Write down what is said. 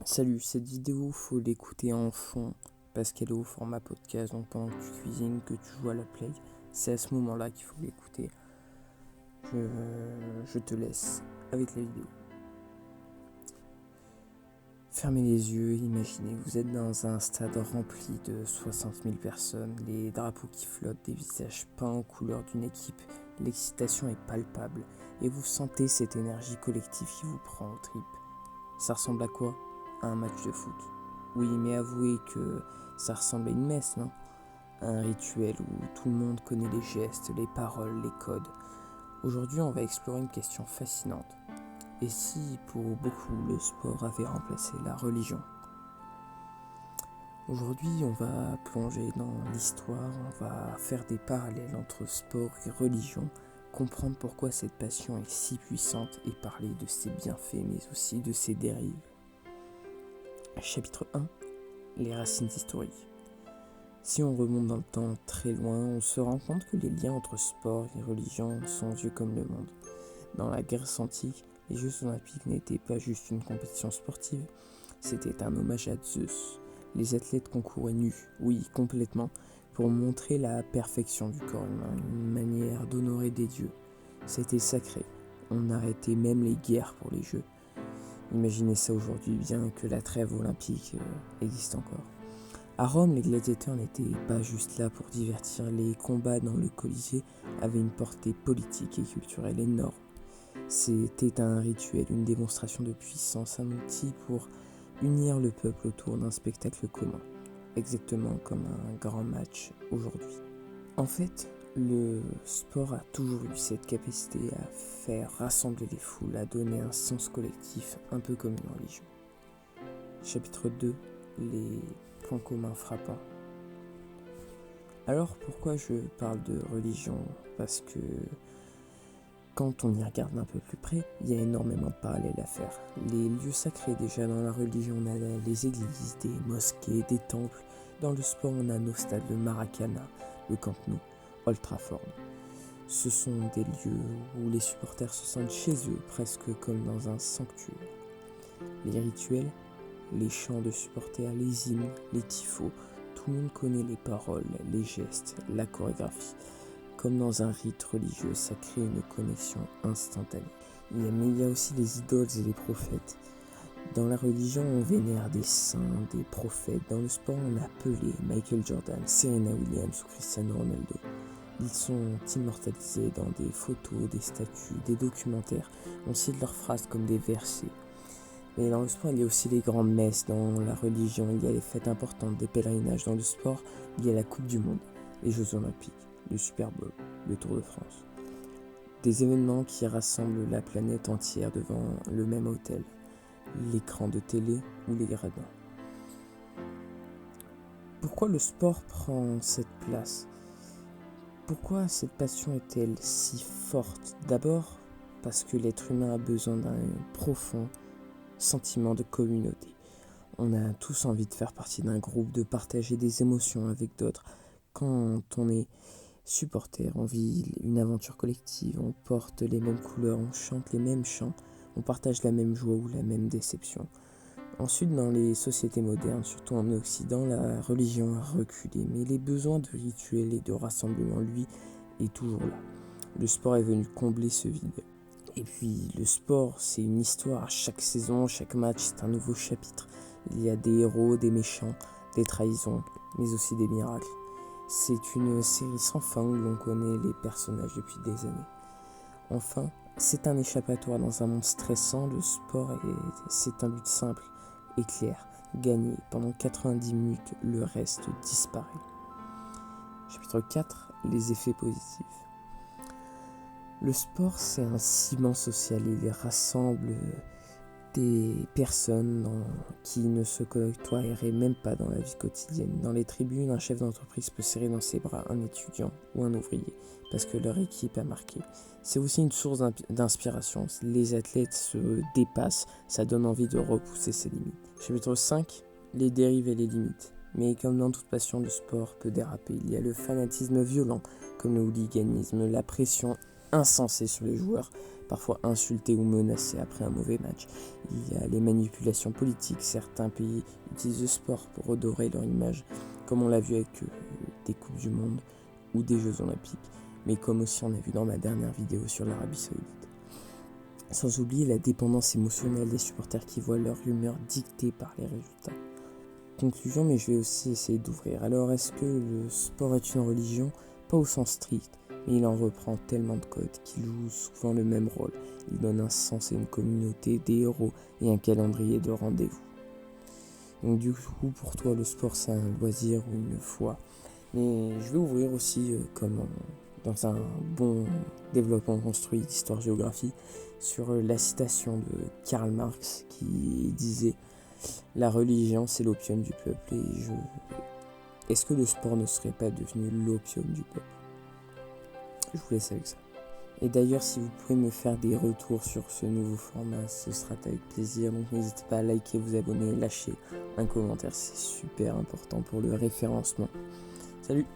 Salut, cette vidéo, faut l'écouter en fond parce qu'elle est au format podcast, donc pendant que tu cuisines, que tu joues à la play, c'est à ce moment-là qu'il faut l'écouter. Je te laisse avec la vidéo. Fermez les yeux, imaginez, vous êtes dans un stade rempli de 60 000 personnes, les drapeaux qui flottent, des visages peints aux couleurs d'une équipe, l'excitation est palpable et vous sentez cette énergie collective qui vous prend aux tripes. Ça ressemble à quoi ? À un match de foot. Oui, mais avouez que ça ressemble à une messe, non ? À un rituel où tout le monde connaît les gestes, les paroles, les codes. Aujourd'hui, on va explorer une question fascinante. Et si, pour beaucoup, le sport avait remplacé la religion ? Aujourd'hui, on va plonger dans l'histoire, on va faire des parallèles entre sport et religion, comprendre pourquoi cette passion est si puissante et parler de ses bienfaits, mais aussi de ses dérives. Chapitre 1. Les racines historiques. Si on remonte dans le temps très loin, on se rend compte que les liens entre sport et religion sont vieux comme le monde. Dans la Grèce antique, les Jeux olympiques n'étaient pas juste une compétition sportive, c'était un hommage à Zeus. Les athlètes concouraient nus, oui, complètement, pour montrer la perfection du corps humain, une manière d'honorer des dieux. C'était sacré, on arrêtait même les guerres pour les Jeux. Imaginez ça aujourd'hui, bien que la trêve olympique existe encore. À Rome, les gladiateurs n'étaient pas juste là pour divertir, les combats dans le Colisée avaient une portée politique et culturelle énorme. C'était un rituel, une démonstration de puissance, un outil pour unir le peuple autour d'un spectacle commun, exactement comme un grand match aujourd'hui. En fait, le sport a toujours eu cette capacité à faire rassembler les foules, à donner un sens collectif, un peu comme une religion. Chapitre 2. Les points communs frappants. Alors pourquoi je parle de religion ? Parce que quand on y regarde un peu plus près, il y a énormément de parallèles à faire. Les lieux sacrés, déjà dans la religion, on a les églises, des mosquées, des temples. Dans le sport, on a nos stades, le Maracana, le Camp Nou, Old Trafford. Ce sont des lieux où les supporters se sentent chez eux, presque comme dans un sanctuaire. Les rituels, les chants de supporters, les hymnes, les tifos, tout le monde connaît les paroles, les gestes, la chorégraphie. Comme dans un rite religieux, ça crée une connexion instantanée. Mais il y a aussi les idoles et les prophètes. Dans la religion, on vénère des saints, des prophètes. Dans le sport, on a Pelé, Michael Jordan, Serena Williams ou Cristiano Ronaldo. Ils sont immortalisés dans des photos, des statues, des documentaires. On cite leurs phrases comme des versets. Mais dans le sport, il y a aussi les grandes messes. Dans la religion, il y a les fêtes importantes, des pèlerinages. Dans le sport, il y a la Coupe du Monde, les Jeux Olympiques, le Super Bowl, le Tour de France. Des événements qui rassemblent la planète entière devant le même autel, l'écran de télé ou les gradins. Pourquoi le sport prend cette place ? Pourquoi cette passion est-elle si forte ? D'abord, parce que l'être humain a besoin d'un profond sentiment de communauté. On a tous envie de faire partie d'un groupe, de partager des émotions avec d'autres. Quand on est supporter, on vit une aventure collective, on porte les mêmes couleurs, on chante les mêmes chants, on partage la même joie ou la même déception. Ensuite, dans les sociétés modernes, surtout en Occident, la religion a reculé, mais les besoins de rituels et de rassemblement, lui, est toujours là. Le sport est venu combler ce vide. Et puis, le sport, c'est une histoire. Chaque saison, chaque match, c'est un nouveau chapitre. Il y a des héros, des méchants, des trahisons, mais aussi des miracles. C'est une série sans fin où l'on connaît les personnages depuis des années. Enfin, c'est un échappatoire dans un monde stressant. Le sport, c'est un but simple et clair. Gagner pendant 90 minutes, le reste disparaît. Chapitre 4. Les effets positifs. Le sport, c'est un ciment social. Il rassemble des personnes qui ne se côtoieraient même pas dans la vie quotidienne. Dans les tribunes, un chef d'entreprise peut serrer dans ses bras un étudiant ou un ouvrier parce que leur équipe a marqué. C'est aussi une source d'inspiration. Les athlètes se dépassent, ça donne envie de repousser ses limites. Chapitre 5. Les dérives et les limites. Mais comme dans toute passion, le sport peut déraper. Il y a le fanatisme violent, comme le hooliganisme, la pression insensés sur les joueurs, parfois insultés ou menacés après un mauvais match. Il y a les manipulations politiques. Certains pays utilisent le sport pour redorer leur image, comme on l'a vu avec des Coupes du Monde ou des Jeux Olympiques, mais comme aussi on a vu dans ma dernière vidéo sur l'Arabie Saoudite. Sans oublier la dépendance émotionnelle des supporters qui voient leur humeur dictée par les résultats. Conclusion, mais je vais aussi essayer d'ouvrir. Alors, est-ce que le sport est une religion? Pas au sens strict, mais il en reprend tellement de codes qu'il joue souvent le même rôle. Il donne un sens à une communauté, des héros et un calendrier de rendez-vous. Donc du coup, pour toi, le sport, c'est un loisir ou une foi. Mais je vais ouvrir aussi, dans un bon développement construit d'histoire-géographie, sur la citation de Karl Marx qui disait « La religion, c'est l'opium du peuple ». Est-ce que le sport ne serait pas devenu l'opium du peuple? Je vous laisse avec ça. Et d'ailleurs, si vous pouvez me faire des retours sur ce nouveau format, ce sera avec plaisir. Donc n'hésitez pas à liker, vous abonner, lâcher un commentaire, c'est super important pour le référencement. Salut!